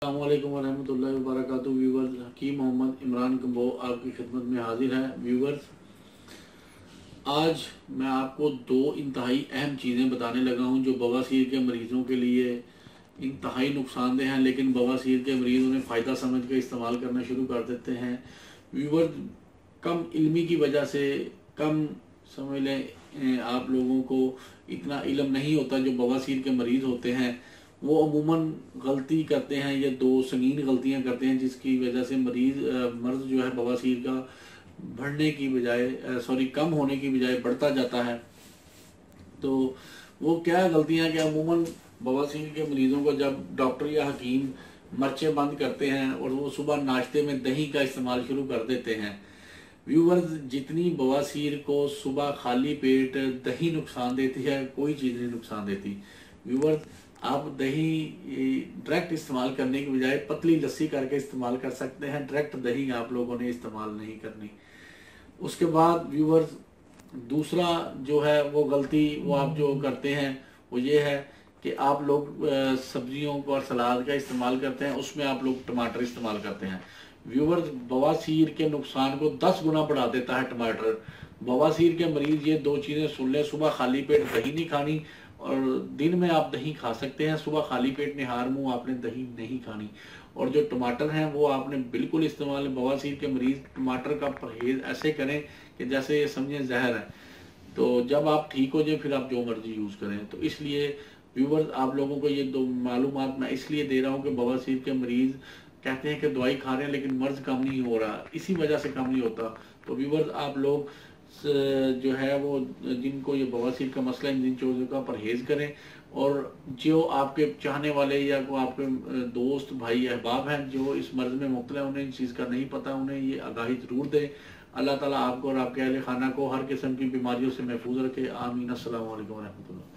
अस्सलामुअलैकुम वरहमतुल्लाहि वबरकातुहू। व्यूवर्स, हकीम मोहम्मद इमरान कम्बो आपकी खिदमत में हाजिर है। व्यूवर्स, आज मैं आपको दो इंतहाई अहम चीज़ें बताने लगा हूं जो बवासीर के मरीज़ों के लिए इंतहाई नुकसानदेह हैं, लेकिन बवासीर के मरीज़ उन्हें फ़ायदा समझ कर इस्तेमाल करना शुरू कर देते हैं। व्यूवर्स, कम इल्मी की वजह से, कम समझ लें आप लोगों को इतना इल्म नहीं होता। जो बवासीर के मरीज़ होते हैं वो अमूमन गलती करते हैं, या दो संगीन गलतियां करते हैं जिसकी वजह से मर्ज जो है बवासीर का बढ़ने की बजाय कम होने की बजाय बढ़ता जाता है। तो वो क्या गलतियां कि अमूमन बवासीर के मरीजों को जब डॉक्टर या हकीम मर्चे बंद करते हैं और वो सुबह नाश्ते में दही का इस्तेमाल शुरू कर देते हैं। व्यूवर्स, जितनी बवासीर को सुबह खाली पेट दही नुकसान देती है, कोई चीज़ नहीं नुकसान देती। व्यूवर्स, आप दही डायरेक्ट इस्तेमाल करने की बजाय पतली लस्सी करके इस्तेमाल कर सकते हैं। डायरेक्ट दही आप लोगों ने इस्तेमाल नहीं करनी। उसके बाद व्यूवर्स, दूसरा जो है वो गलती वो आप जो करते हैं वो ये है कि आप लोग सब्जियों और सलाद का इस्तेमाल करते हैं, उसमें आप लोग टमाटर इस्तेमाल करते हैं। व्यूवर्स, बवासीर के नुकसान को 10 गुना बढ़ा देता है टमाटर। बवासीर के मरीज ये दो चीज़ें सुन लें, सुबह खाली पेट दही नहीं खानी, और दिन में आप दही खा सकते हैं, सुबह खाली पेट निहार मुंह आपने दही नहीं खानी। और जो टमाटर हैं वो आपने बिल्कुल इस्तेमाल, बवासीर के मरीज टमाटर का परहेज ऐसे करें कि जैसे ये समझें जहर है। तो जब आप ठीक हो जाए फिर आप जो मर्जी यूज़ करें। तो इसलिए व्यूवर्स, आप लोगों को ये दो मालूमात मैं इसलिए दे रहा हूँ कि बवासीर के मरीज कहते हैं कि दवाई खा रहे हैं लेकिन मर्ज कम नहीं हो रहा, इसी वजह से कम नहीं होता। तो व्यूवर्स, आप लोग जो है वो जिनको ये बवासीर का मसला है, जिन चीज़ों का परहेज करें। और जो आपके चाहने वाले या को आपके दोस्त भाई अहबाब हैं जो इस मर्ज में मुब्तला है, उन्हें इस चीज़ का नहीं पता, उन्हें ये आगाही ज़रूर दें। अल्लाह ताला आपको और आपके अहले खाना को हर किस्म की बीमारियों से महफूज रखे। आमीन। अस्सलाम वालेकुम रहमतुल्लाह।